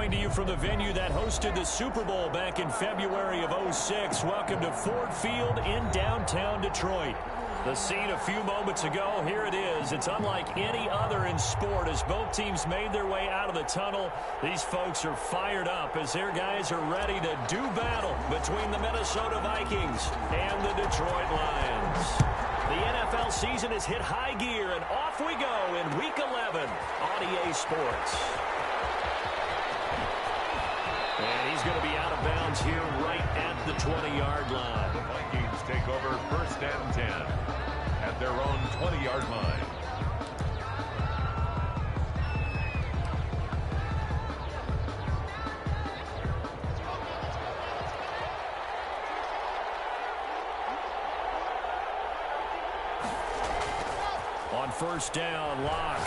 Coming to you from the venue that hosted the Super Bowl back in February of '06. Welcome to Ford Field in downtown Detroit. The scene a few moments ago, here it is. It's unlike any other in sport as both teams made their way out of the tunnel. These folks are fired up as their guys are ready to do battle between the Minnesota Vikings and the Detroit Lions. The NFL season has hit high gear, and off we go in Week 11 on EA Sports. And he's going to be out of bounds here right at the 20-yard line. The Vikings take over 1st and 10 at their own 20-yard line. On 1st down, Locke.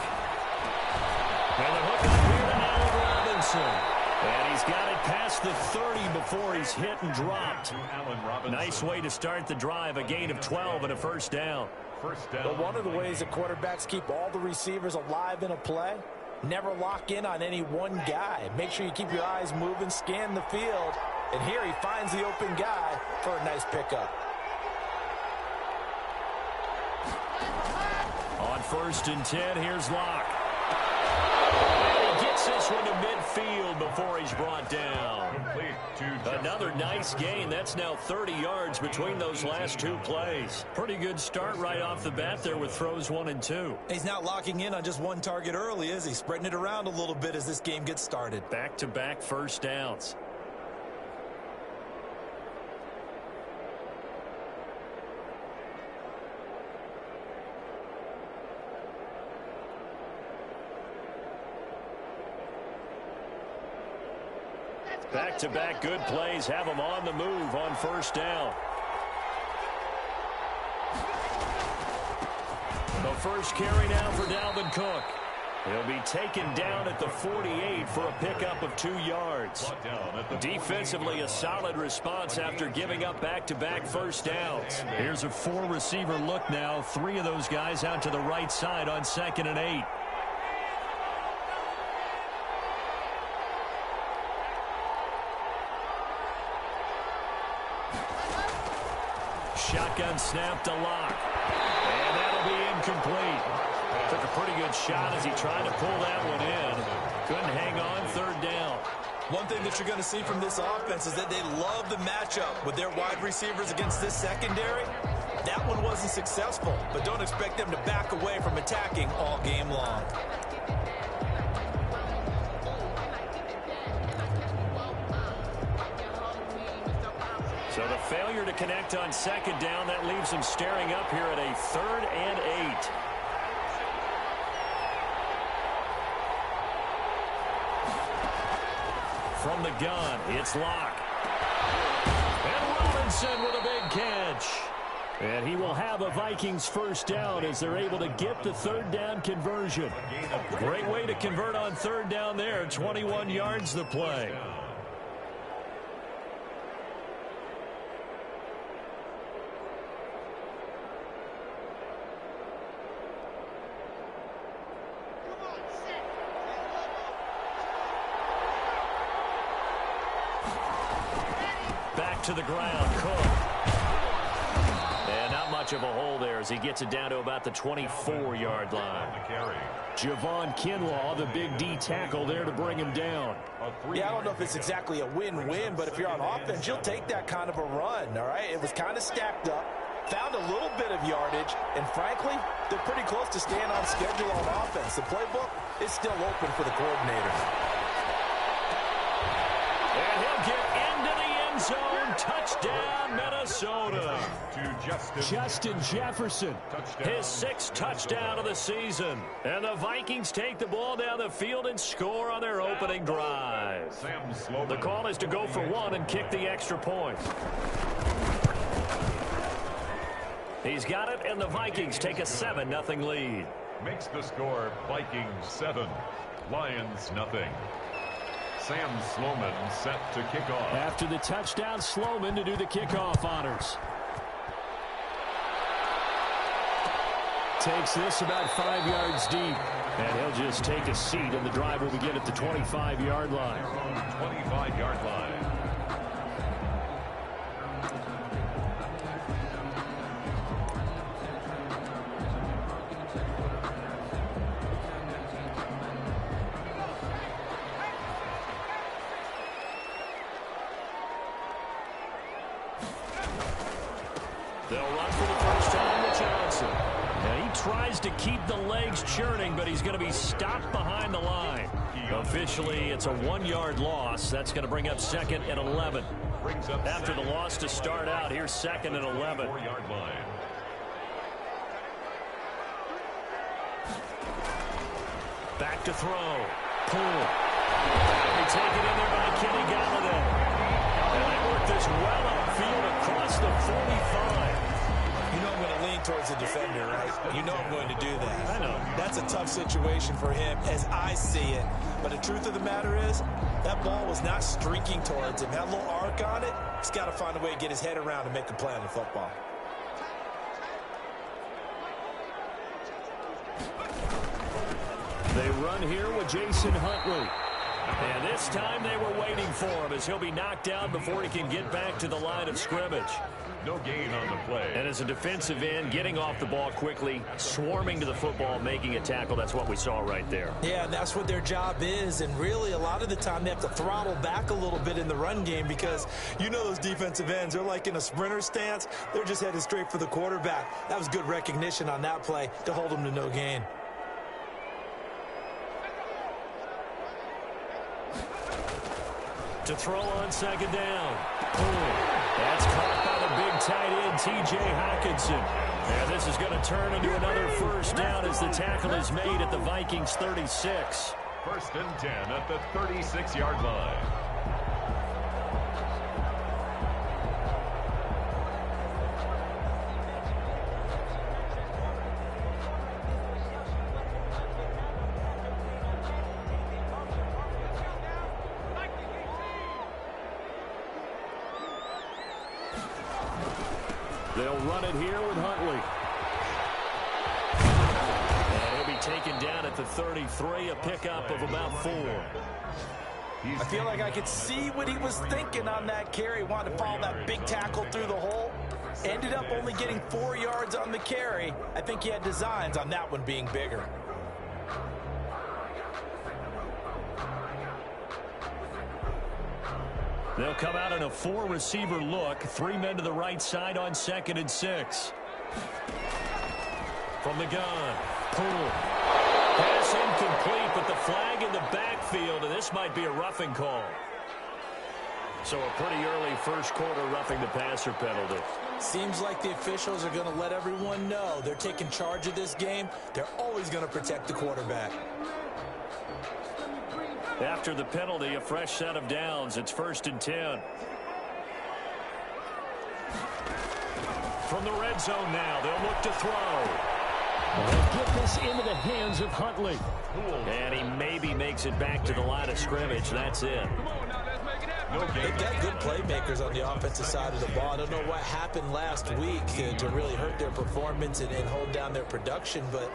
And the hook up here to Allen Robinson. And he's got it past the 30 before he's hit and dropped. Nice way to start the drive, a gain of 12 and a 1st down. But one of the ways that quarterbacks keep all the receivers alive in a play, never lock in on any one guy. Make sure you keep your eyes moving, scan the field. And here he finds the open guy for a nice pickup. On 1st and 10, here's Locke. Gets this one to midfield before he's brought down. Another nice gain. That's now 30 yards between those last two plays. Pretty good start right off the bat there with throws 1 and 2. He's not locking in on just one target early, is he? Spreading it around a little bit as this game gets started. Back-to-back 1st downs. Back-to-back good plays have them on the move on 1st down. The first carry now for Dalvin Cook. He'll be taken down at the 48 for a pickup of 2 yards. Defensively, a solid response after giving up back-to-back 1st downs. Here's a 4-receiver look now. 3 of those guys out to the right side on 2nd and 8. Shotgun snap to Locke. And that'll be incomplete. Took a pretty good shot as he tried to pull that one in. Couldn't hang on 3rd down. One thing that you're going to see from this offense is that they love the matchup with their wide receivers against this secondary. That one wasn't successful, but don't expect them to back away from attacking all game long. So the failure to connect on 2nd down, that leaves them staring up here at a 3rd and 8. From the gun, it's Locke. And Robinson with a big catch. And he will have a Vikings 1st down as they're able to get the 3rd down conversion. Great way to convert on 3rd down there. 21 yards the play. To the ground, Cook. And not much of a hole there as he gets it down to about the 24-yard line. Javon Kinlaw, the big D tackle there to bring him down. Yeah, I don't know if it's exactly a win-win, but if you're on offense, you'll take that kind of a run, all right? It was kind of stacked up, found a little bit of yardage, and frankly, they're pretty close to staying on schedule on offense. The playbook is still open for the coordinator. And he'll get into the end zone. Touchdown, Minnesota. Justin Jefferson, his 6th touchdown of the season. And the Vikings take the ball down the field and score on their opening drive. The call is to go for 1 and kick the extra point. He's got it, and the Vikings take a 7-0 lead. Makes the score Vikings 7, Lions nothing. Sam Sloman set to kick off. After the touchdown, Sloman to do the kickoff honors. Takes this about 5 yards deep. And he'll just take a seat, and the drive will begin at the 25-yard line. 25-yard line. They'll run for the first time with Johnson. And he tries to keep the legs churning, but he's going to be stopped behind the line. Officially, it's a 1-yard loss. That's going to bring up 2nd and 11. After the loss to start out, here's 2nd and 11. 4-yard line. Back to throw. Pull. They take it in there by Kenny Galladay. And they work this well upfield across the 45. You know I'm going to lean towards the defender, right? You know I'm going to do that. I know. That's a tough situation for him as I see it. But the truth of the matter is, that ball was not streaking towards him. Had a little arc on it. He's got to find a way to get his head around and make a play on the football. They run here with Jason Huntley. And this time they were waiting for him as he'll be knocked down before he can get back to the line of scrimmage. No gain on the play. And as a defensive end, getting off the ball quickly, swarming to the football, making a tackle, that's what we saw right there. Yeah, and that's what their job is. And really, a lot of the time, they have to throttle back a little bit in the run game because you know those defensive ends, they're like in a sprinter stance. They're just headed straight for the quarterback. That was good recognition on that play to hold them to no gain. To throw on 2nd down. That's caught by the big tight end, T.J. Hockenson. And this is going to turn into another first down as the tackle is made at the Vikings 36. 1st and 10 at the 36-yard line. They'll run it here with Huntley. And he'll be taken down at the 33, a pickup of about 4. I feel like I could see what he was thinking on that carry. Wanted to follow that big tackle through the hole. Ended up only getting 4 yards on the carry. I think he had designs on that one being bigger. They'll come out in a 4-receiver look. 3 men to the right side on 2nd and 6. From the gun. Pull. Pass incomplete, but the flag in the backfield, and this might be a roughing call. So a pretty early first quarter roughing the passer penalty. Seems like the officials are going to let everyone know they're taking charge of this game. They're always going to protect the quarterback. After the penalty, a fresh set of downs. It's 1st and 10. From the red zone now, they'll look to throw. They'll get this into the hands of Huntley. And he maybe makes it back to the line of scrimmage. That's it. They've got good playmakers on the offensive side of the ball. I don't know what happened last week to really hurt their performance and hold down their production, but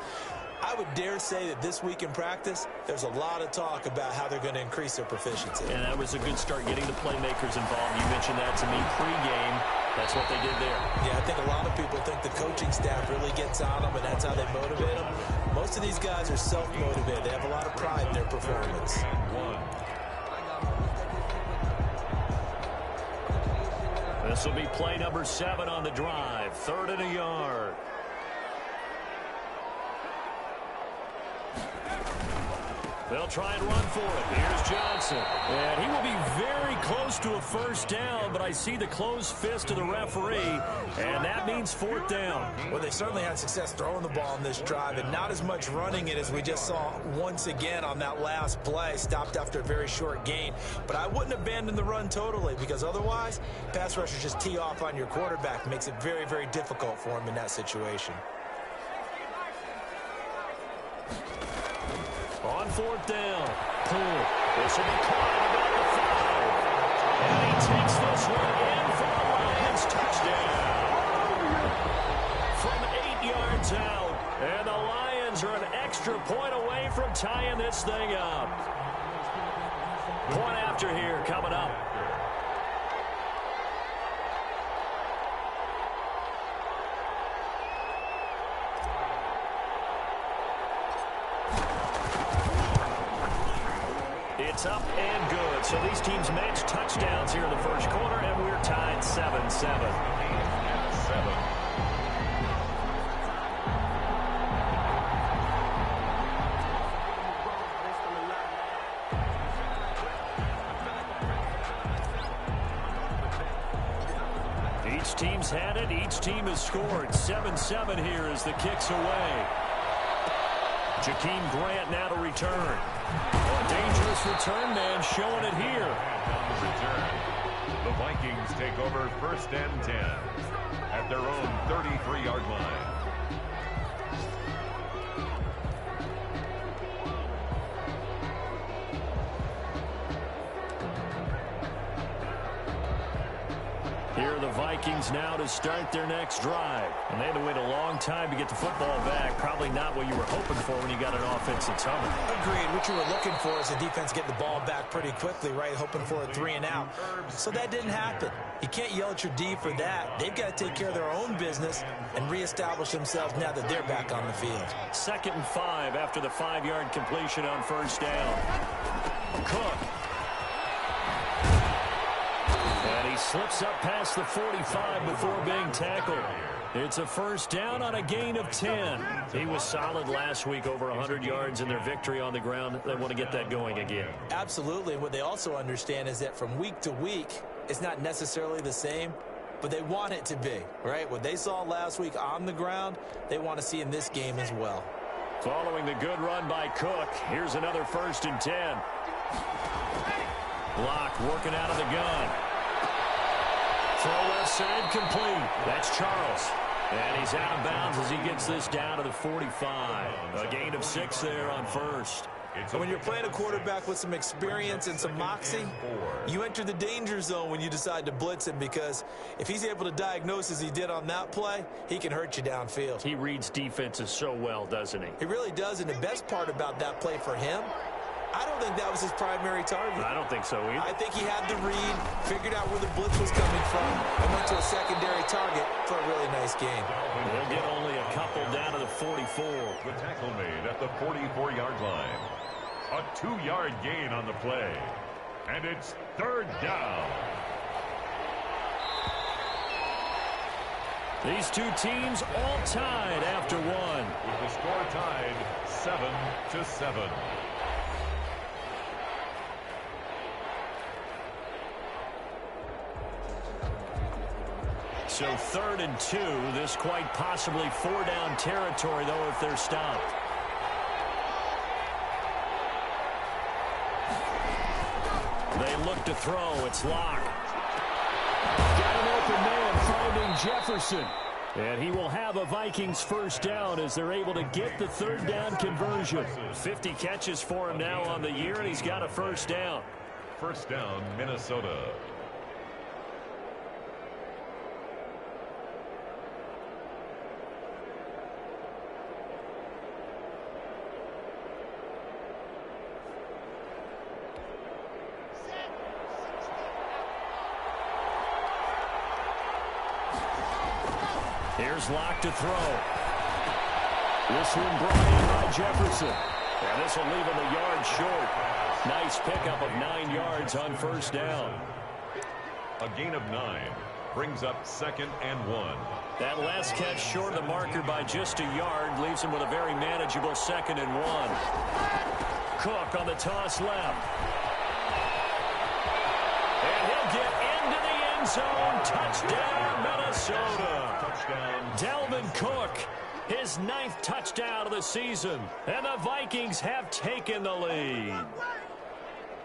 I would dare say that this week in practice, there's a lot of talk about how they're going to increase their proficiency. And that was a good start getting the playmakers involved. You mentioned that to me pregame. That's what they did there. Yeah, I think a lot of people think the coaching staff really gets on them, and that's how they motivate them. Most of these guys are self-motivated. They have a lot of pride in their performance. This will be play number 7 on the drive. 3rd and a yard. They'll try and run for it. Here's Johnson. And he will be very close to a first down, but I see the closed fist of the referee, and that means 4th down. Well, they certainly had success throwing the ball on this drive, and not as much running it as we just saw once again on that last play. Stopped after a very short gain. But I wouldn't abandon the run totally, because otherwise, pass rushers just tee off on your quarterback. Makes it very, very difficult for him in that situation. On 4th down. Pull. This will be caught at about the 5. And he takes this one in for the Lions touchdown. From 8 yards out. And Lions are an extra point away from tying this thing up. Point after here coming up. It's up and good. So these teams match touchdowns here in the first quarter, and we're tied 7-7. 7. Each team's had it. Each team has scored. 7-7 here as the kick's away. Jakeem Grant now to return. A dangerous return man showing it here. Return. The Vikings take over 1st and 10 at their own 33-yard line. Here are the Vikings now to start their next drive. And they had to wait a long time to get the football back. Probably not what you were hoping for when you got an offense that's humming. Agreed. What you were looking for is the defense getting the ball back pretty quickly, right? Hoping for a 3 and out. So that didn't happen. You can't yell at your D for that. They've got to take care of their own business and reestablish themselves now that they're back on the field. 2nd and 5 after the 5-yard completion on 1st down. Cook. And he slips up past the 45 before being tackled. It's a 1st down on a gain of 10. He was solid last week, over 100 yards in their victory on the ground. They want to get that going again. Absolutely. And what they also understand is that from week to week, it's not necessarily the same, but they want it to be, right? What they saw last week on the ground, they want to see in this game as well. Following the good run by Cook, here's another 1st and 10. Block working out of the gun. Throw left side complete. That's Charles. And he's out of bounds as he gets this down to the 45. A gain of 6 there on 1st. And when you're playing a quarterback with some experience and some moxie, you enter the danger zone when you decide to blitz him, because if he's able to diagnose as he did on that play, he can hurt you downfield. He reads defenses so well, doesn't he? He really does, and the best part about that play for him, I don't think that was his primary target. I don't think so either. I think he had the read, figured out where the blitz was coming from, and went to a secondary target for a really nice gain. They'll get only a couple down to the 44. The tackle made at the 44-yard line. A 2-yard gain on the play. And it's 3rd down. These two teams all tied after one. With the score tied 7-7. So 3rd and 2. This quite possibly 4-down territory, though, if they're stopped. They look to throw. It's Locke. Got an open man finding Jefferson. And he will have a Vikings 1st down as they're able to get the 3rd down conversion. 50 catches for him now on the year, and he's got a 1st down. 1st down, Minnesota. Here's Locke to throw. This one brought in by Jefferson. And this will leave him a yard short. Nice pickup of 9 yards on 1st down. A gain of 9 brings up 2nd and 1. That last catch short of the marker by just a yard leaves him with a very manageable 2nd and 1. Cook on the toss left. And he'll get into the end zone. Touchdown, Minnesota. Touchdown. Dalvin Cook, his 9th touchdown of the season. And the Vikings have taken the lead.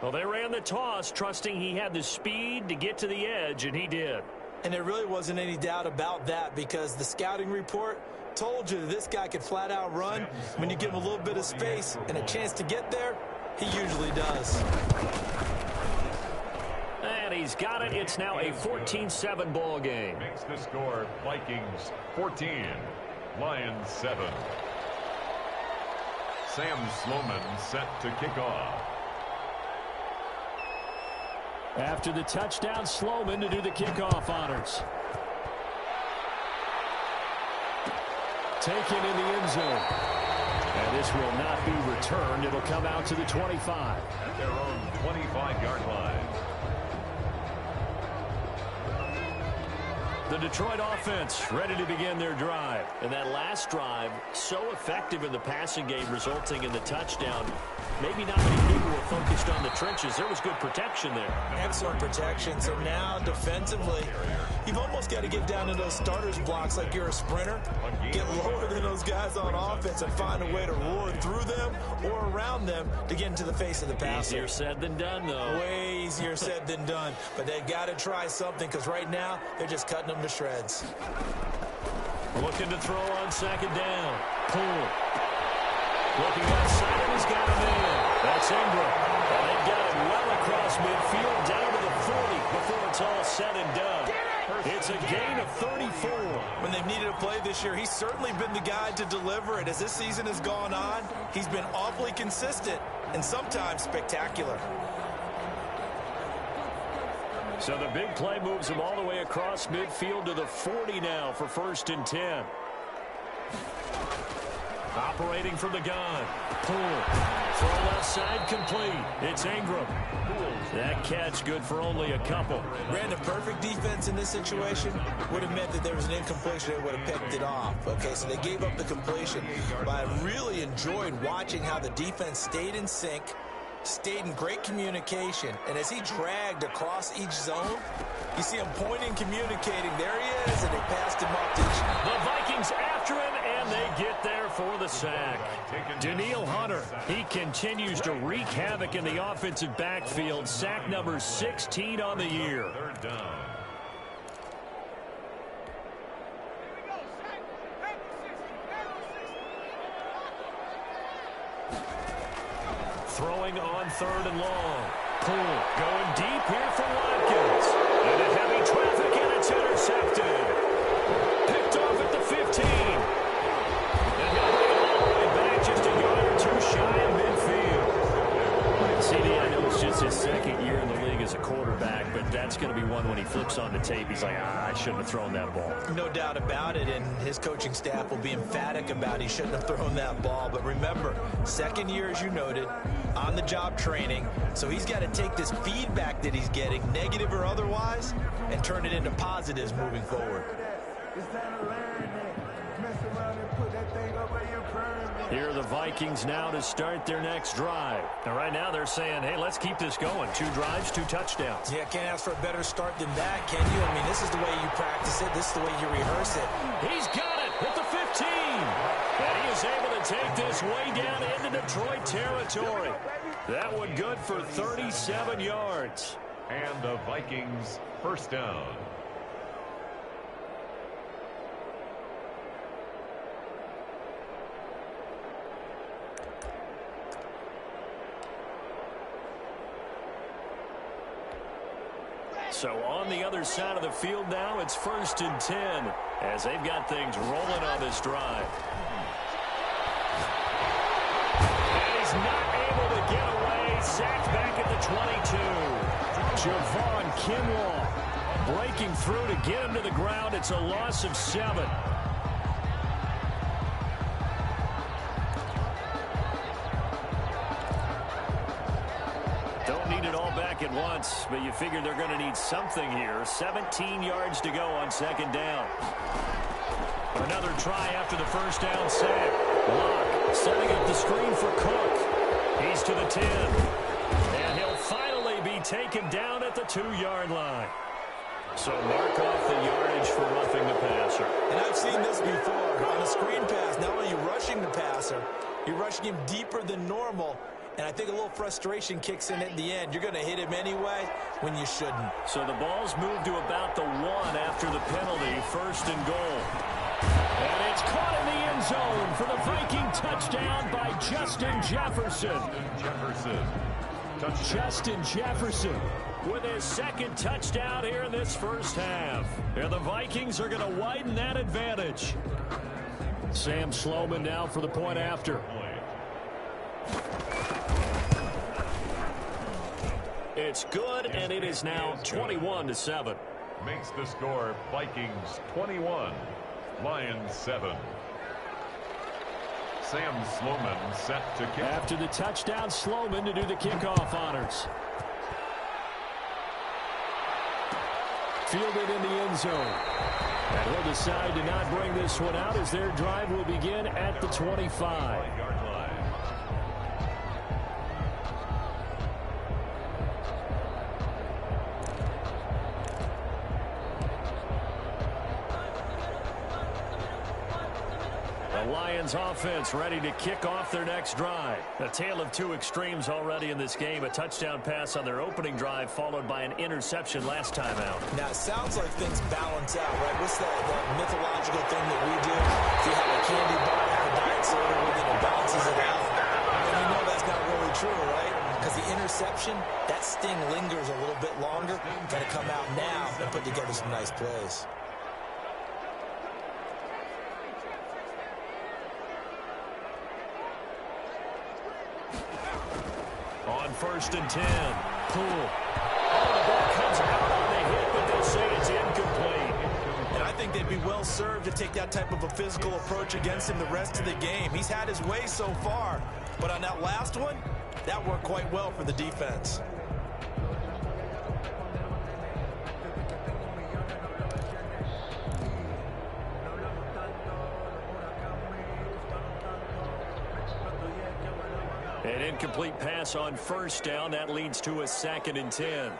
Well, they ran the toss, trusting he had the speed to get to the edge, and he did. And there really wasn't any doubt about that, because the scouting report told you that this guy could flat out run. When you give him a little bit of space and a chance to get there, he usually does. And he's got it. It's now a 14-7 ball game. Makes the score Vikings 14, Lions 7. Sam Sloman set to kick off. After the touchdown, Sloman to do the kickoff honors. Taken in the end zone. And this will not be returned. It'll come out to the 25. At their own 25-yard line. The Detroit offense ready to begin their drive. And that last drive, so effective in the passing game, resulting in the touchdown. Maybe not many people were focused on the trenches. There was good protection there. Excellent protection. So now defensively, you've almost got to get down to those starters blocks like you're a sprinter. Get lower than those guys on offense and find a way to roar through them or around them to get into the face of the passer. Easier said than done, though. Way easier said than done. But they've got to try something because right now they're just cutting them to shreds. Looking to throw on second down. Pull. Looking outside, and he's got him in. That's Ingram. And they've got him well across midfield, down to the 40 before it's all said and done. It's a gain of 34. When they've needed a play this year, he's certainly been the guy to deliver it. As this season has gone on, he's been awfully consistent and sometimes spectacular. So the big play moves him all the way across midfield to the 40 now for 1st and 10. Operating from the gun. Pull. Throw left side complete. It's Ingram. That catch good for only a couple. Ran a perfect defense in this situation. Would have meant that there was an incompletion. They would have picked it off. Okay, so they gave up the completion. But I really enjoyed watching how the defense stayed in sync, stayed in great communication. And as he dragged across each zone, you see him pointing, communicating. There he is, and they passed him up to each. The Vikings after him, and they get there for the sack. Danielle Hunter, he continues to wreak havoc in the offensive backfield. Sack number 16 on the year. 3rd down. Throwing on 3rd and long. Pull. Going deep here for Watkins. And a heavy traffic, and it's intercepted. Picked off at the 15. And he'll bring it all the way back just a yard or two shy of midfield. CD, I know it's just his 2nd year in the league as a quarterback, but that's going to be one when he flips on the tape. He's like, I shouldn't have thrown that ball. No doubt about it, and his coaching staff will be emphatic about he shouldn't have thrown that ball. But remember, 2nd year, as you noted, on-the-job training, so he's got to take this feedback that he's getting, negative or otherwise, and turn it into positives moving forward. Here are the Vikings now to start their next drive. And right now they're saying, hey, let's keep this going. 2 drives, 2 touchdowns. Yeah, can't ask for a better start than that, can you? I mean, this is the way you practice it. This is the way you rehearse it. He's got it at the 15. And he is able to take this way down into Detroit territory. That one good for 37 yards. And the Vikings 1st down. So on the other side of the field now, it's 1st and 10 as they've got things rolling on this drive. And he's not able to get away. Sacked back at the 22. Javon Kinlaw breaking through to get him to the ground. It's a loss of 7. At once, but you figure they're going to need something here. 17 yards to go on 2nd down. Another try after the 1st down sack. Locke setting up the screen for Cook. He's to the 10. And he'll finally be taken down at the 2-yard line. So mark off the yardage for roughing the passer. And I've seen this before. On a screen pass, not only are you rushing the passer, you're rushing him deeper than normal. And I think a little frustration kicks in at the end. You're going to hit him anyway when you shouldn't. So the ball's moved to about the 1 after the penalty. 1st and goal. And it's caught in the end zone for the Viking touchdown by Justin Jefferson. Justin Jefferson with his 2nd touchdown here in this 1st half. And the Vikings are going to widen that advantage. Sam Sloman now for the point after. It's good, and it is now 21-7. Makes the score Vikings 21, Lions 7. Sam Sloman set to kick. After the touchdown, Sloman to do the kickoff honors. Fielded in the end zone. And he'll decide to not bring this one out as their drive will begin at the 25. Lions offense ready to kick off their next drive. A tale of two extremes already in this game. A touchdown pass on their opening drive followed by an interception last time out. Now, it sounds like things balance out, right? What's that mythological thing that we do? If you have a candy bar and a diet soda with it, it balances it out. And you know that's not really true, right? Because the interception, that sting lingers a little bit longer. Got to come out now and put together some nice plays. On 1st and 10. Poole. Oh, the ball comes out on the hit, but they'll say it's incomplete. And I think they'd be well served to take that type of a physical approach against him the rest of the game. He's had his way so far. But on that last one, that worked quite well for the defense. An incomplete pass on 1st down. That leads to a 2nd and 10.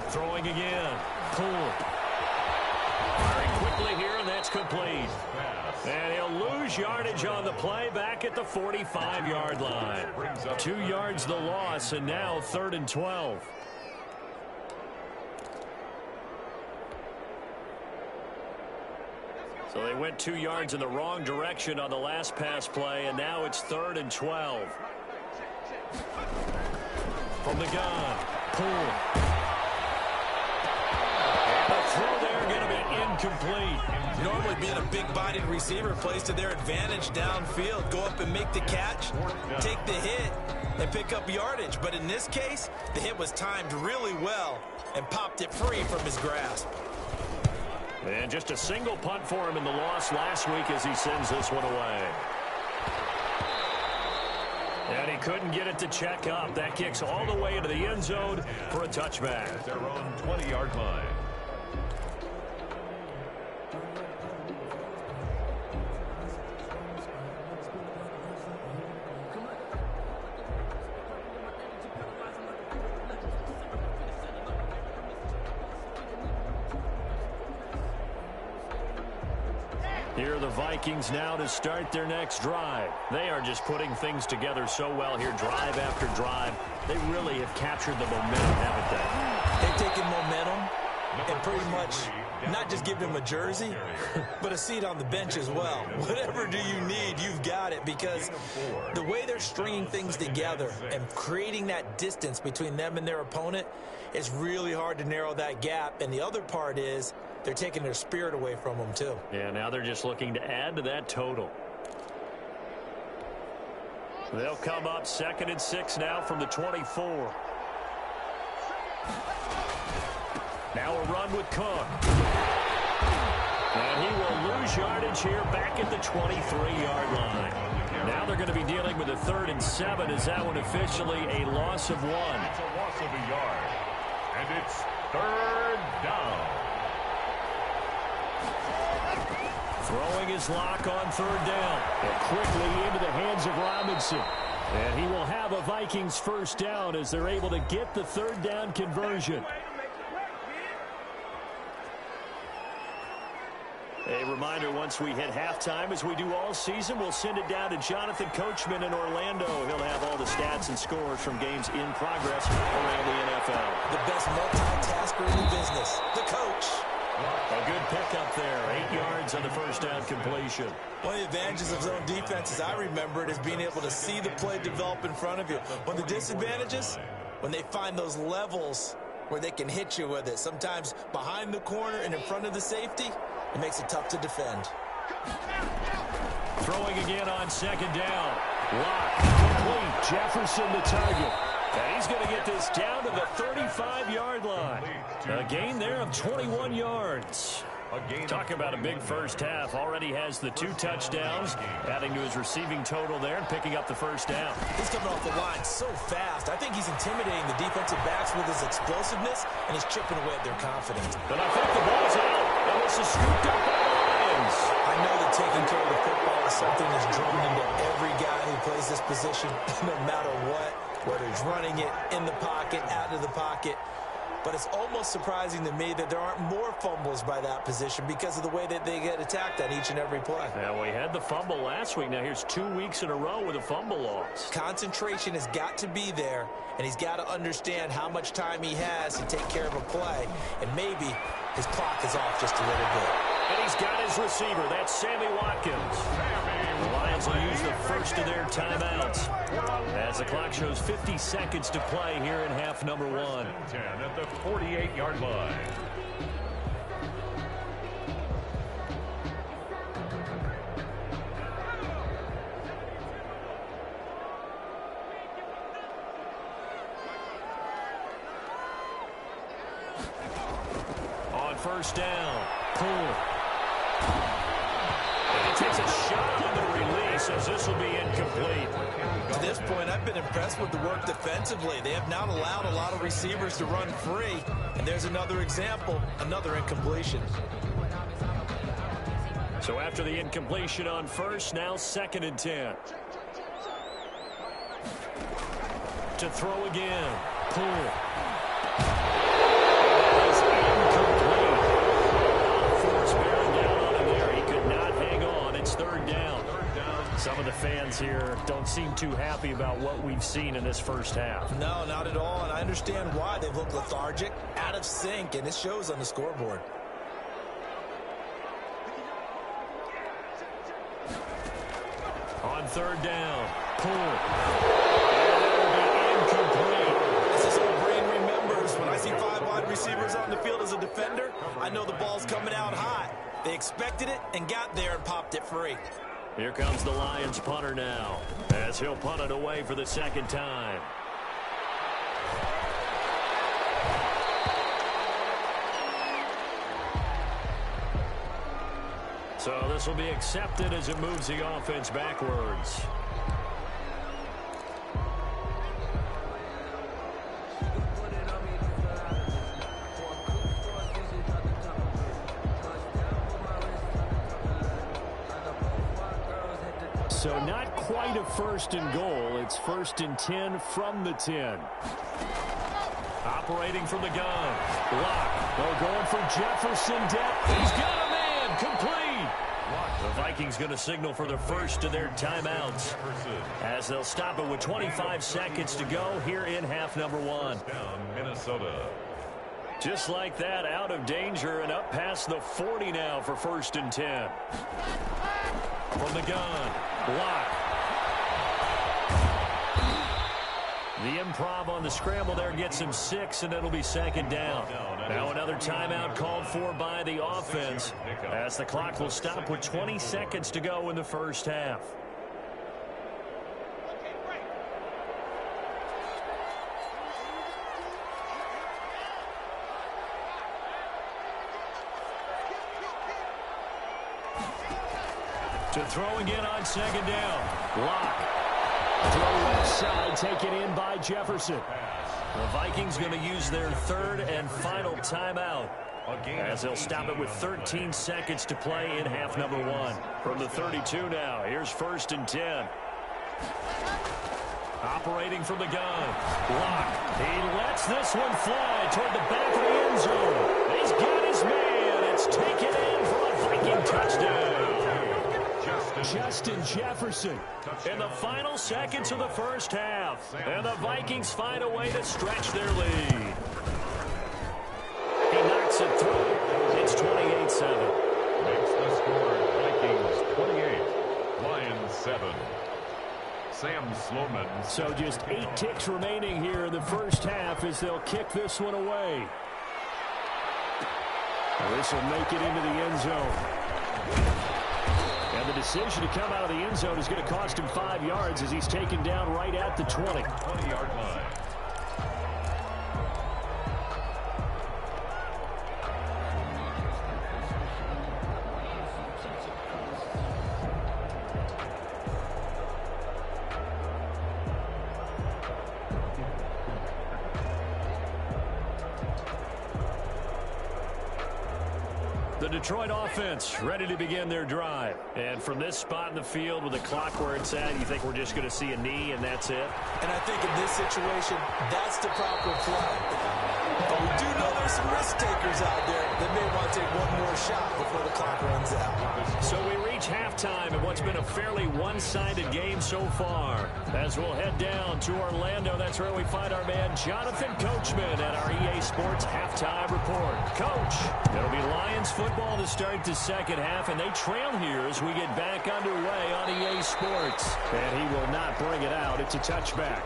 Throwing again. Poole. Very quickly here, and that's complete. And he'll lose yardage on the play back at the 45-yard line. 2 yards the loss, and now 3rd and 12. So they went 2 yards in the wrong direction on the last pass play, and now it's 3rd and 12. From the gun, Poole. And the throw there going to be incomplete. Normally being a big-bodied receiver plays to their advantage downfield. Go up and make the catch, take the hit, and pick up yardage. But in this case, the hit was timed really well and popped it free from his grasp. And just a single punt for him in the loss last week as he sends this one away. And he couldn't get it to check up. That kicks all the way into the end zone for a touchback. At their own 20-yard line. Here are the Vikings now to start their next drive. They are just putting things together so well here, drive after drive. They really have captured the momentum, haven't they? They've taken momentum and pretty much not just give him a jersey, but a seat on the bench as well. Whatever do you need, you've got it, because the way they're stringing things together and creating that distance between them and their opponent, it's really hard to narrow that gap. And the other part is they're taking their spirit away from them, too. Yeah, now they're just looking to add to that total. They'll come up 2nd and 6 now from the 24. Now a run with Cook. And he will lose yardage here back at the 23-yard line. Now they're going to be dealing with a 3rd and 7. Is that one officially a loss of 1? It's a loss of a yard. And it's 3rd down. Throwing his lock on 3rd down. And quickly into the hands of Robinson. And he will have a Vikings 1st down as they're able to get the 3rd down conversion. A reminder, once we hit halftime, as we do all season, we'll send it down to Jonathan Coachman in Orlando. He'll have all the stats and scores from games in progress around the NFL. The best multitasker in the business, the coach. A good pickup there, 8 yards on the 1st down completion. One of the advantages of zone defense, as I remember it, is being able to see the play develop in front of you. One of the disadvantages, when they find those levels where they can hit you with it, sometimes behind the corner and in front of the safety, it makes it tough to defend. Throwing again on 2nd down. Lock, complete. Jefferson the target. And he's going to get this down to the 35-yard line. A gain there of 21 yards. Talk about a big first half. Already has the 2 touchdowns, adding to his receiving total there and picking up the first down. He's coming off the line so fast. I think he's intimidating the defensive backs with his explosiveness, and he's chipping away at their confidence. But I think the ball's out, and this is scooped up by the Lions. I know that taking care of the football is something that's drilled into every guy who plays this position, no matter what, whether he's running it, in the pocket, out of the pocket. But it's almost surprising to me that there aren't more fumbles by that position because of the way that they get attacked on each and every play. Yeah, we had the fumble last week. Now here's 2 weeks in a row with a fumble loss. Concentration has got to be there, and he's got to understand how much time he has to take care of a play, and maybe his clock is off just a little bit. And he's got his receiver. That's Sammy Watkins. The Lions will use the first of their timeouts as the clock shows 50 seconds to play here in half number 1. 10 at the 48-yard line. On first down, pull. And he takes a shot on the release as this will be incomplete. To this point, I've been impressed with the work defensively. They have not allowed a lot of receivers to run free. And there's another example, another incompletion. So after the incompletion on first, now 2nd and 10. To throw again. Pull. Some of the fans here don't seem too happy about what we've seen in this first half. No, not at all, and I understand why. They've looked lethargic, out of sync, and it shows on the scoreboard. On 3rd down, pull. And it'll be incomplete. As this old brain remembers, when I see 5 wide receivers on the field as a defender, I know the ball's coming out hot. They expected it and got there and popped it free. Here comes the Lions punter now, as he'll punt it away for the 2nd time. So this will be accepted as it moves the offense backwards. So not quite a 1st and goal. It's 1st and 10 from the 10. Operating from the gun. Lock. Oh, going for Jefferson. He's got a man. Complete. The Vikings going to signal for the first of their timeouts as they'll stop it with 25 seconds to go here in half number 1. Minnesota. Just like that, out of danger and up past the 40 now for 1st and 10. From the gun. Block. The improv on the scramble there gets him 6, and it'll be 2nd down. Now another timeout called for by the offense as the clock will stop with 20 seconds to go in the first half. To throw again on 2nd down. Lock. Throw left side, taken in by Jefferson. The Vikings going to use their 3rd and final timeout as they'll stop it with 13 seconds to play in half number 1. From the 32 now, here's 1st and 10. Operating from the gun. Lock. He lets this one fly toward the back of the end zone. He's got his man. It's taken in for a Viking touchdown. Justin Jefferson in the final seconds of the first half. And the Vikings find a way to stretch their lead. He knocks it through. It's 28-7. Makes the score Vikings 28, Lions 7. Sam Sloman. So just 8 ticks remaining here in the first half as they'll kick this one away. This will make it into the end zone. And the decision to come out of the end zone is going to cost him 5 yards as he's taken down right at the 20. 20-yard line. The Detroit offense ready to begin their drive. And from this spot in the field with the clock where it's at, you think we're just going to see a knee and that's it? And I think in this situation, that's the proper play. But we do know there's some risk takers out there that may want to take one more shot before the clock runs out. So we reach halftime in what's been a fairly one-sided game so far. As we'll head down to Orlando, that's where we find our man Jonathan Coachman at our EA Sports Halftime Report. Coach, it'll be Lions football to start the second half, and they trail here as we get back underway on EA Sports. And he will not bring it out. It's a touchback.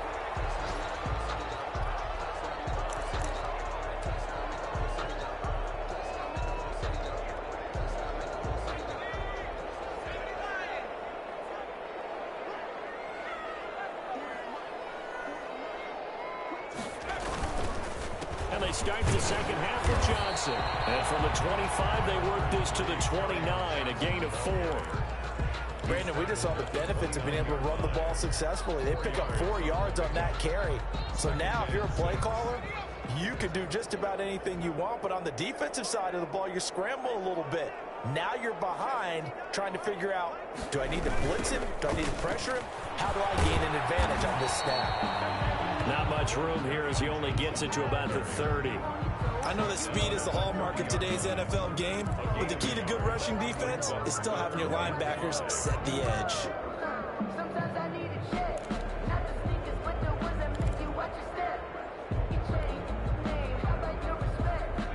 And they start the second half with Johnson. And from the 25, they work this to the 29, a gain of 4. Brandon, we just saw the benefits of being able to run the ball successfully. They pick up 4 yards on that carry. So now if you're a play caller, you can do just about anything you want. But on the defensive side of the ball, you scramble a little bit. Now you're behind trying to figure out, do I need to blitz him? Do I need to pressure him? How do I gain an advantage on this snap? Not much room here as he only gets it to about the 30. I know that speed is the hallmark of today's NFL game, but the key to good rushing defense is still having your linebackers set the edge.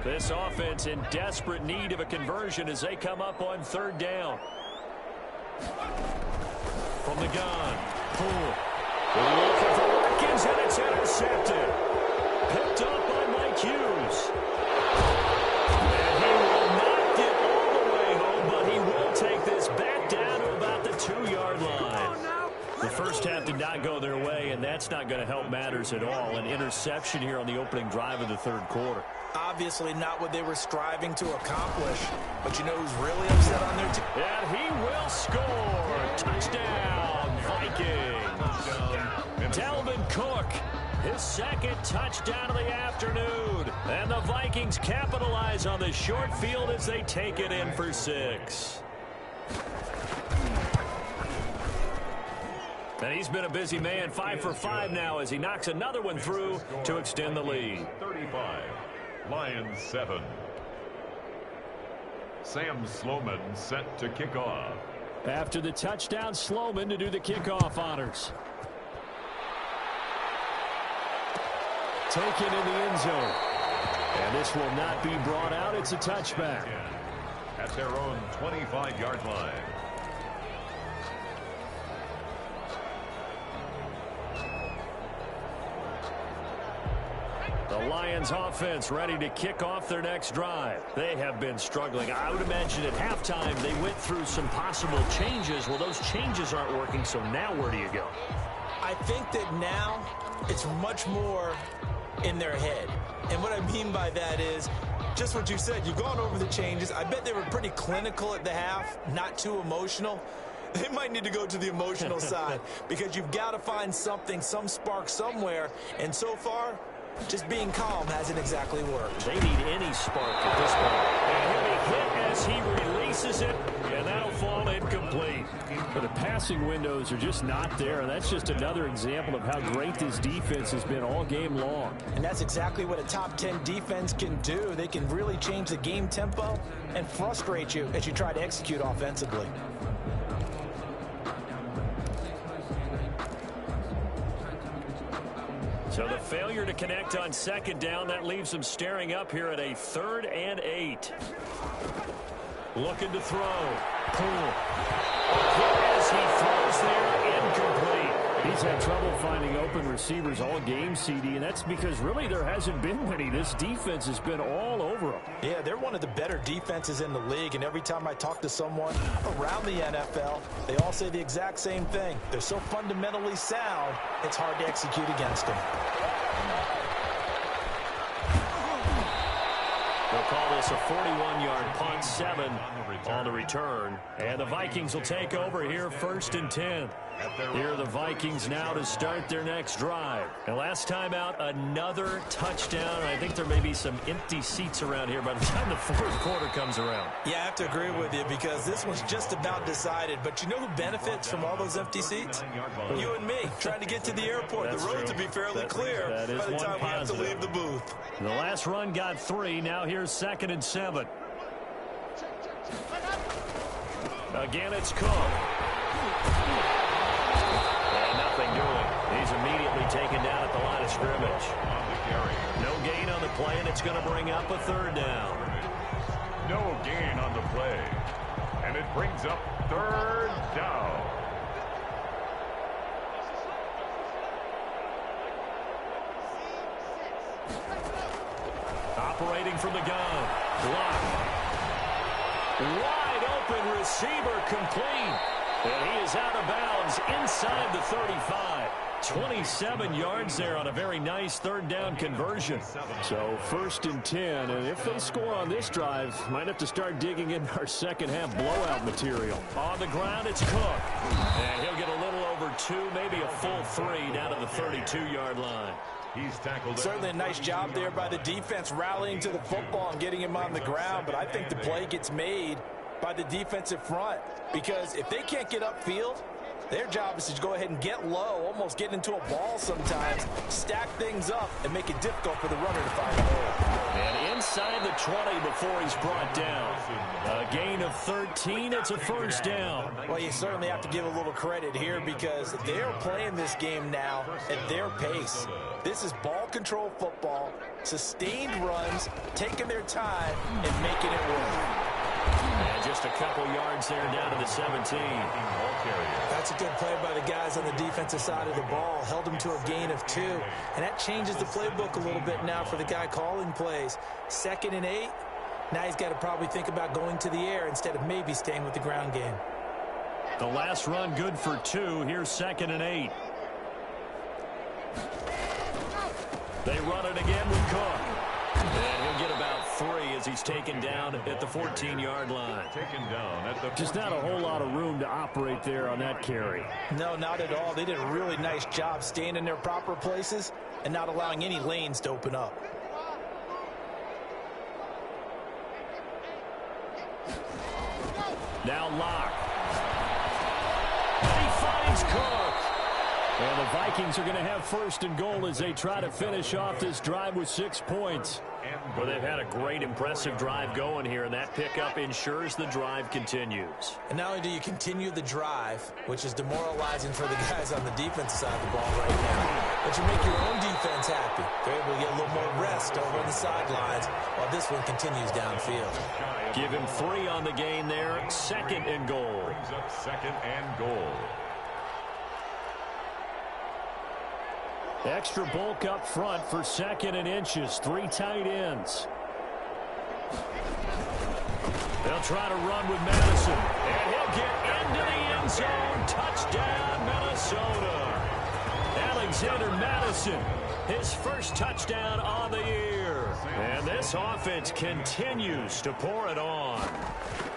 This offense in desperate need of a conversion as they come up on third down. From the gun, Poole. Looking for Watkins, and it's intercepted. Picked up by Mike Hughes. And he will not get all the way home, but he will take this back down to about the 2-yard line. The first half did not go their way, and that's not going to help matters at all. An interception here on the opening drive of the third quarter. Obviously not what they were striving to accomplish, but you know who's really upset on their team? And he will score. Touchdown, Vikings. Dalvin Cook, his second touchdown of the afternoon. And the Vikings capitalize on the short field as they take it in for 6. And he's been a busy man, 5 for 5 now as he knocks another one through to extend the lead. 35, Lions 7. Sam Sloman set to kick off. After the touchdown, Sloman to do the kickoff honors. Taken in the end zone. And this will not be brought out. It's a touchback. At their own 25-yard line. The Lions offense ready to kick off their next drive. They have been struggling. I would imagine at halftime they went through some possible changes. Well, those changes aren't working, so now where do you go? I think that now it's much more in their head. And what I mean by that is just what you said. You've gone over the changes. I bet they were pretty clinical at the half, not too emotional. They might need to go to the emotional side because you've got to find something, some spark somewhere. And so far, just being calm hasn't exactly worked. They need any spark at this point. And he'll be hit as he releases it, and that'll fall incomplete. But the passing windows are just not there, and that's just another example of how great this defense has been all game long. And that's exactly what a top 10 defense can do. They can really change the game tempo and frustrate you as you try to execute offensively. So the failure to connect on second down, that leaves them staring up here at a 3rd and 8. Looking to throw. Poole. As he throws there, incomplete. He's had trouble finding open receivers all game, CD, and that's because really there hasn't been many. This defense has been all over them. Yeah, they're one of the better defenses in the league, and every time I talk to someone around the NFL, they all say the exact same thing. They're so fundamentally sound, it's hard to execute against them. They'll call this a 41-yard punt, 7 on the return. And the Vikings will take over here 1st and 10. Here are the Vikings now to start their next drive. And last time out, another touchdown. I think there may be some empty seats around here by the time the fourth quarter comes around. Yeah, I have to agree with you because this one's just about decided. But you know who benefits from all those empty seats? You and me, trying to get to the airport. That's the road true. to be fairly clear by the time we have to leave the booth. The last run got 3. Now here's 2nd and 7. Again, it's Cook. And nothing doing. He's immediately taken down at the line of scrimmage. No gain on the play, and it's going to bring up a 3rd down. No gain on the play. And it brings up 3rd down. Operating from the gun. Block. Wide open receiver complete. And he is out of bounds inside the 35. 27 yards there on a very nice 3rd down conversion. So 1st and 10. And if they score on this drive, might have to start digging in our second half blowout material. On the ground, it's Cook. And he'll get a little over 2, maybe a full 3 down to the 32-yard line. He's tackled. Certainly a nice job there by the defense rallying to the football and getting him on the ground. But I think the play gets made by the defensive front because if they can't get upfield, their job is to go ahead and get low, almost get into a ball sometimes, stack things up, and make it difficult for the runner to find a hole. And inside the 20 before he's brought down. A gain of 13. It's a 1st down. Well, you certainly have to give a little credit here because they're playing this game now at their pace. This is ball control football, sustained runs, taking their time, and making it work. And just a couple yards there down to the 17. That's a good play by the guys on the defensive side of the ball. Held them to a gain of 2. And that changes the playbook a little bit now for the guy calling plays. 2nd and 8. Now he's got to probably think about going to the air instead of maybe staying with the ground game. The last run good for 2. Here's 2nd and 8. They run it again with Cook. And he'll get about 3 as he's taken down at the 14-yard line. Taken down at the Just not a whole lot of room to operate there on that carry. No, not at all. They did a really nice job staying in their proper places and not allowing any lanes to open up. Now Locke. And he finds Cook. And the Vikings are going to have 1st and goal as they try to finish off this drive with 6 points. Well, they've had a great, impressive drive going here, and that pickup ensures the drive continues. And not only do you continue the drive, which is demoralizing for the guys on the defensive side of the ball right now, but you make your own defense happy. They're able to get a little more rest over on the sidelines while this one continues downfield. Give him 3 on the gain there. 2nd and goal. brings up 2nd and goal. Extra bulk up front for 2nd and inches. 3 tight ends. They'll try to run with Madison. And he'll get into the end zone. Touchdown, Minnesota. Alexander Madison, his first touchdown on the year. And this offense continues to pour it on.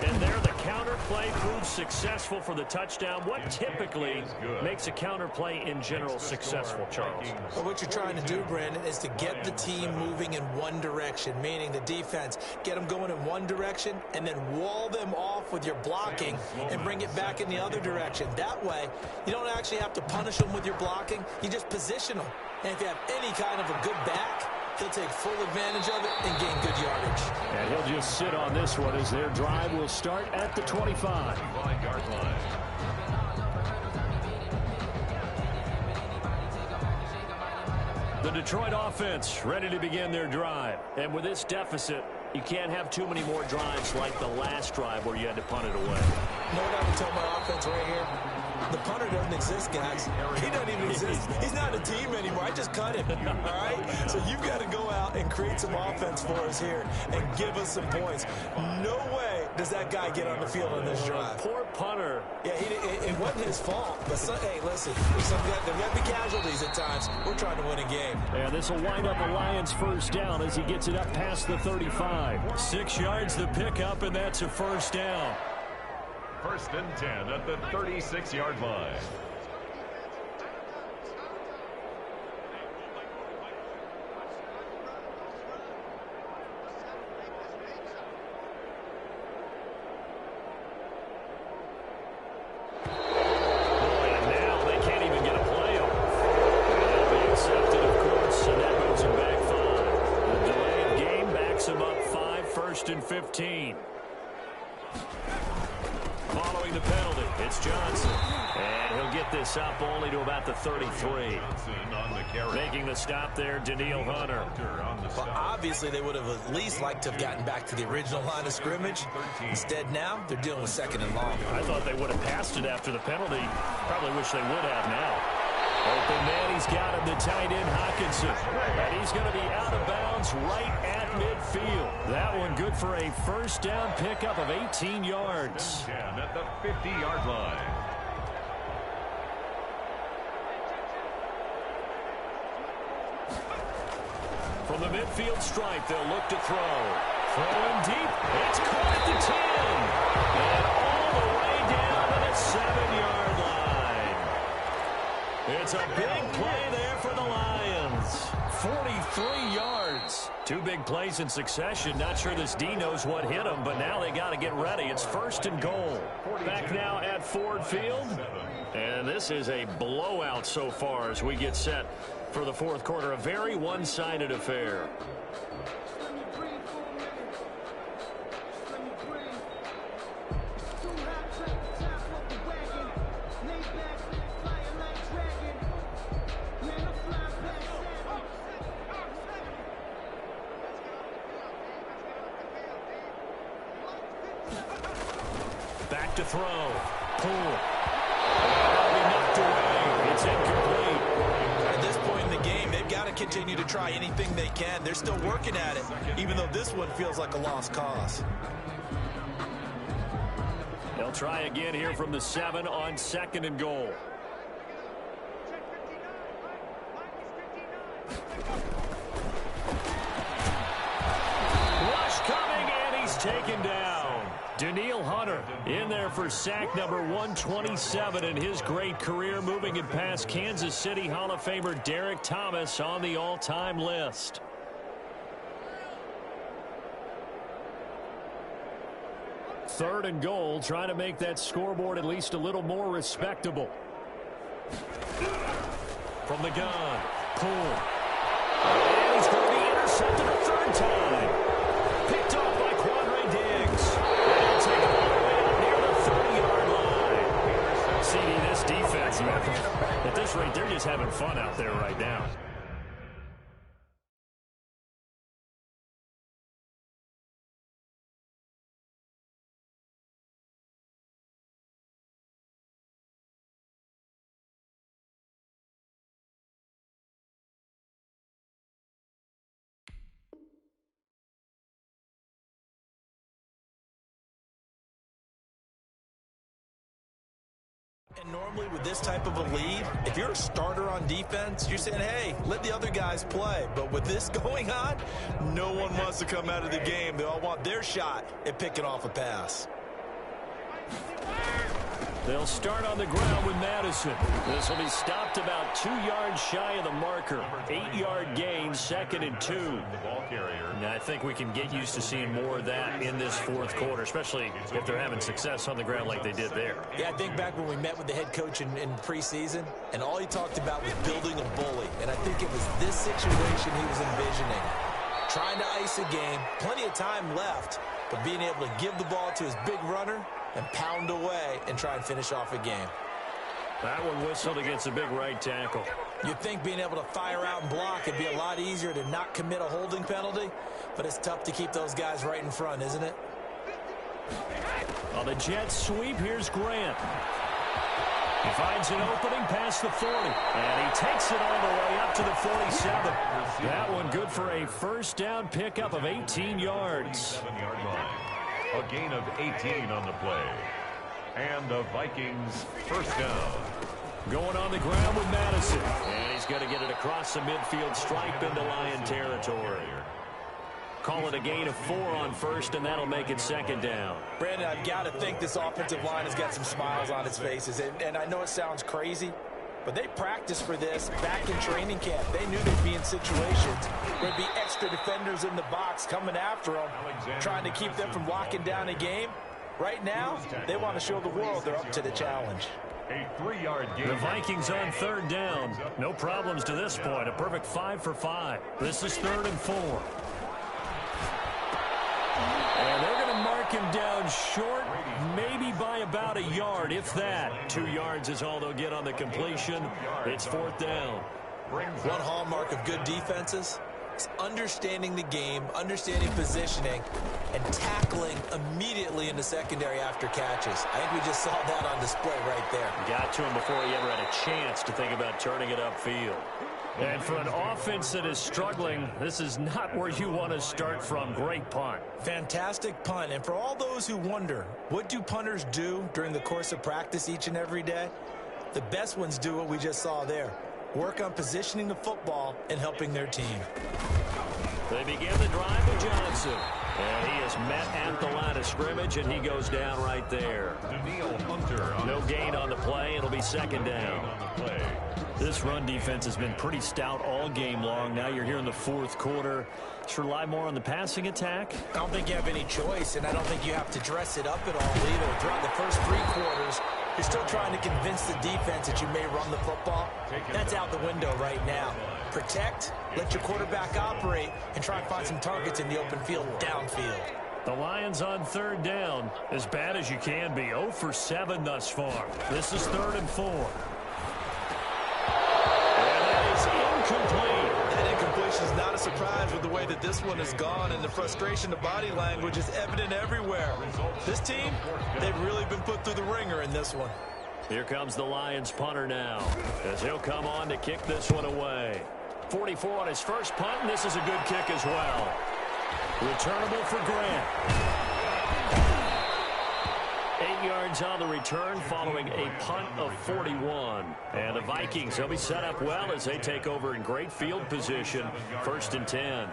And there the counter play proves successful for the touchdown. What typically makes a counter play in general successful, Charles? Well, what you're trying to do, Brandon, is to get the team moving in one direction, meaning the defense, get them going in one direction and then wall them off with your blocking and bring it back in the other direction. That way, you don't actually have to punish them with your blocking. You just position them. And if you have any kind of a good back, he'll take full advantage of it and gain good yardage. And he'll just sit on this one as their drive will start at the 25. 5-yard line. The Detroit offense ready to begin their drive. And with this deficit, you can't have too many more drives like the last drive where you had to punt it away. You know what I would tell my offense right here? The punter doesn't exist, guys. He doesn't even exist. He's not a team anymore. I just cut him, all right? So you've got to go out and create some offense for us here and give us some points. No way does that guy get on the field on this drive. Poor punter. Yeah, it wasn't his fault. But, hey, listen, there's got to be casualties at times. We're trying to win a game. And this will wind up a Lions first down as he gets it up past the 35. 6 yards the pickup, and that's a first down. 1st and 10 at the 36-yard line. 15. Following the penalty, it's Johnson. And he'll get this up only to about the 33. Making the stop there, Daniil Hunter. Well, obviously, they would have at least liked to have gotten back to the original line of scrimmage. Instead, now, they're dealing with second and long. I thought they would have passed it after the penalty. Probably wish they would have now. Open man, he's got him, the tight end, Hockenson. And he's going to be out of bounds right at midfield. That one good for a first down pickup of 18 yards. At the 50-yard line. From the midfield stripe, they'll look to throw. Throwing deep. It's caught at the 10. And all the way down to the 7-yard line. It's a big play there for the Lions. 43 yards. Two big plays in succession. Not sure this D knows what hit him, but now they got to get ready. It's first and goal. Back now at Ford Field. And this is a blowout so far as we get set for the fourth quarter. A very one-sided affair. Back to throw. Pull. That'll be knocked away. It's incomplete. At this point in the game, they've got to continue to try anything they can. They're still working at it, even though this one feels like a lost cause. They'll try again here from the 7 on second and goal. Rush coming, and he's taken down. Daniil Hunter in there for sack number 127 in his great career, moving it past Kansas City Hall of Famer Derek Thomas on the all-time list. Third and goal, trying to make that scoreboard at least a little more respectable. From the gun, pull. And he's going to be intercepted a third time. Picked off by Quandre Diggs. And take it all the way out near the 30-yard line. CD, this defense, at this rate, they're just having fun out there right now. And normally with this type of a lead, if you're a starter on defense, you're saying, hey, let the other guys play. But with this going on, no one wants to come out of the game. They all want their shot at picking off a pass. They'll start on the ground with Madison. This will be stopped about 2 yards shy of the marker. 8-yard gain, second and 2. The ball carrier. And I think we can get used to seeing more of that in this fourth quarter, especially if they're having success on the ground like they did there. Yeah, I think back when we met with the head coach in preseason, and all he talked about was building a bully. And I think it was this situation he was envisioning. Trying to ice a game, plenty of time left, but being able to give the ball to his big runner and pound away and try and finish off a game. That one whistled against a big right tackle. You'd think being able to fire out and block would be a lot easier to not commit a holding penalty, but it's tough to keep those guys right in front, isn't it? On the jet sweep, here's Grant. He finds an opening past the 40, and he takes it all the way up to the 47. That one good for a first down pickup of 18 yards. 7-yard line. A gain of 18 on the play. And the Vikings first down. Going on the ground with Madison. And he's going to get it across the midfield stripe into Lion territory. Call it a gain of 4 on first, and that'll make it second down. Brandon, I've got to think this offensive line has got some smiles on its faces. And I know it sounds crazy, but they practiced for this back in training camp. They knew they'd be in situations where there'd be extra defenders in the box coming after them, trying to keep them from locking down a game. Right now, they want to show the world they're up to the challenge. A 3-yard gain. The Vikings on third down. No problems to this point. A perfect 5 for 5. This is 3rd and 4. And they're mark him down short, maybe by about a yard, if that. 2 yards is all they'll get on the completion. It's 4th down. One hallmark of good defenses is understanding the game, understanding positioning, and tackling immediately in the secondary after catches. I think we just saw that on display right there. Got to him before he ever had a chance to think about turning it upfield. And for an offense that is struggling, this is not where you want to start from. Great punt. Fantastic punt. And for all those who wonder, what do punters do during the course of practice each and every day? The best ones do what we just saw there. Work on positioning the football and helping their team. They begin the drive with Johnson. And he is met at the line of scrimmage, and he goes down right there. No gain on the play. It'll be 2nd down. This run defense has been pretty stout all game long. Now you're here in the 4th quarter. Just rely more on the passing attack. I don't think you have any choice, and I don't think you have to dress it up at all either. Throughout the first 3 quarters, you're still trying to convince the defense that you may run the football. That's out the window right now. Protect, let your quarterback operate, and try and find some targets in the open field downfield. The Lions on 3rd down, as bad as you can be. 0 for 7 thus far. This is 3rd and 4. And that is incomplete. That incompletion is not a surprise with the way that this one has gone, and the frustration of body language is evident everywhere. This team, they've really been put through the ringer in this one. Here comes the Lions punter now, as he'll come on to kick this one away. 44 on his first punt, and this is a good kick as well. Returnable for Grant. 8 yards on the return following a punt of 41. And the Vikings, they'll be set up well as they take over in great field position. 1st and 10.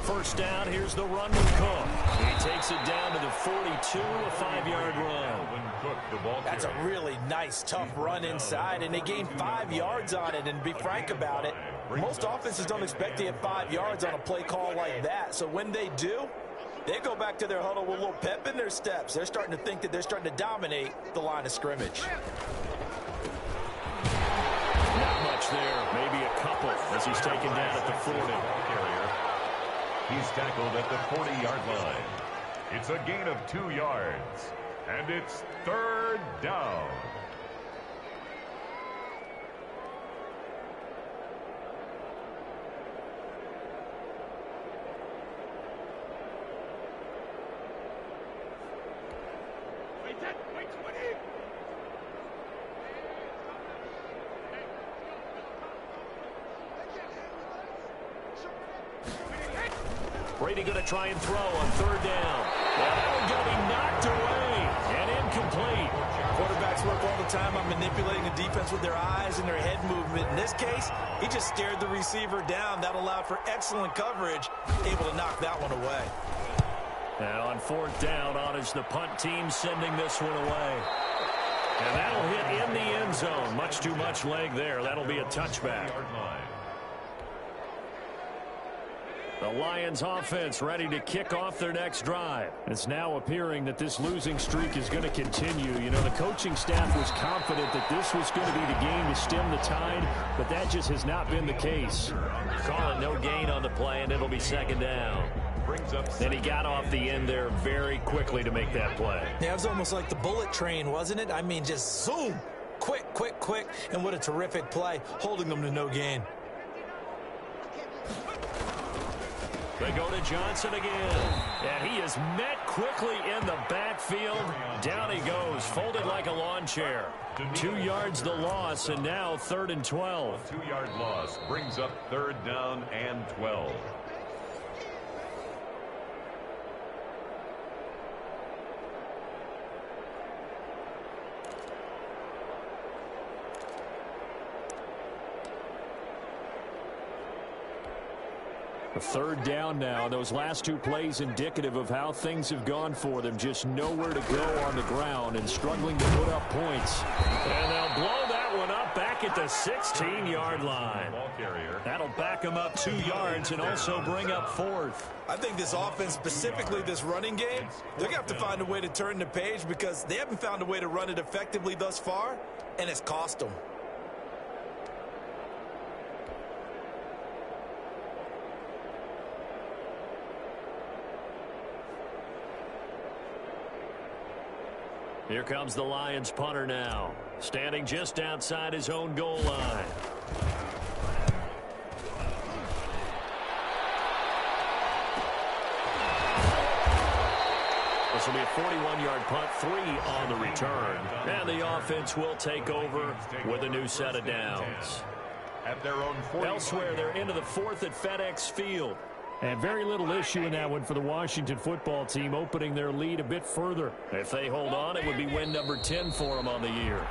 First down, here's the run with Cook. He takes it down to the 42, a 5-yard run. That's a really nice, tough run inside, and they gained 5 yards on it. And to be frank about it, most offenses don't expect to get 5 yards on a play call like that. So when they do, they go back to their huddle with a little pep in their steps. They're starting to think that they're starting to dominate the line of scrimmage. Not much there, maybe a couple as he's taken down at the 40. He's tackled at the 40-yard line. It's a gain of 2 yards, and it's 3rd down. Brady going to try and throw on 3rd down. Well, that one's going to be knocked away and incomplete. Quarterbacks work all the time on manipulating the defense with their eyes and their head movement. In this case, he just stared the receiver down. That allowed for excellent coverage, able to knock that one away. Now on 4th down, on is the punt team sending this one away. And that'll hit in the end zone. Much too much leg there. That'll be a touchback. The Lions offense ready to kick off their next drive. It's now appearing that this losing streak is going to continue. You know, the coaching staff was confident that this was going to be the game to stem the tide, but that just has not been the case. Call it no gain on the play, and it'll be 2nd down. Then he got off the end there very quickly to make that play. Yeah, it was almost like the bullet train, wasn't it? I mean, just zoom. Quick, quick, quick. And what a terrific play, holding them to no gain. They go to Johnson again. And he is met quickly in the backfield. Down he goes, folded like a lawn chair. 2 yards the loss, and now 3rd and 12. A 2-yard loss brings up 3rd down and 12. A 3rd down now. Those last 2 plays indicative of how things have gone for them. Just nowhere to go on the ground and struggling to put up points. And they'll blow that one up back at the 16-yard line. That'll back them up 2 yards and also bring up 4th. I think this offense, specifically this running game, they're going to have to find a way to turn the page because they haven't found a way to run it effectively thus far. and it's cost them. Here comes the Lions punter now, standing just outside his own goal line. This will be a 41-yard punt, 3 on the return. And the offense will take over with a new set of downs. At their own 40. Elsewhere, they're into the 4th at FedEx Field. And very little issue in that one for the Washington football team, opening their lead a bit further. If they hold on, it would be win number 10 for them on the year.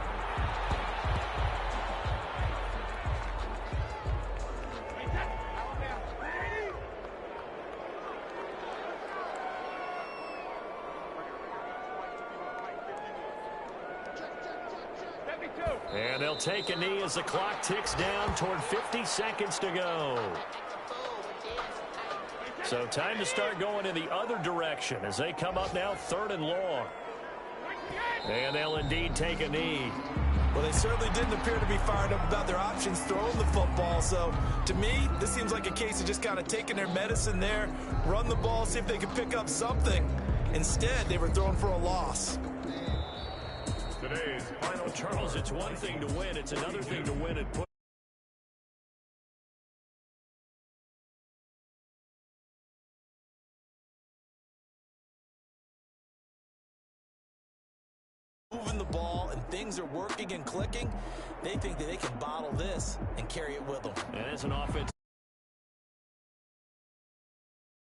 And they'll take a knee as the clock ticks down toward 50 seconds to go. So time to start going in the other direction as they come up now 3rd and long. And they'll indeed take a knee. Well, they certainly didn't appear to be fired up about their options throwing the football. So, to me, this seems like a case of just kind of taking their medicine there, run the ball, see if they can pick up something. Instead, they were throwing for a loss. Today's final Charles, it's one thing to win. It's another thing to win and put. Moving the ball and things are working and clicking, they think that they can bottle this and carry it with them. And as an offense.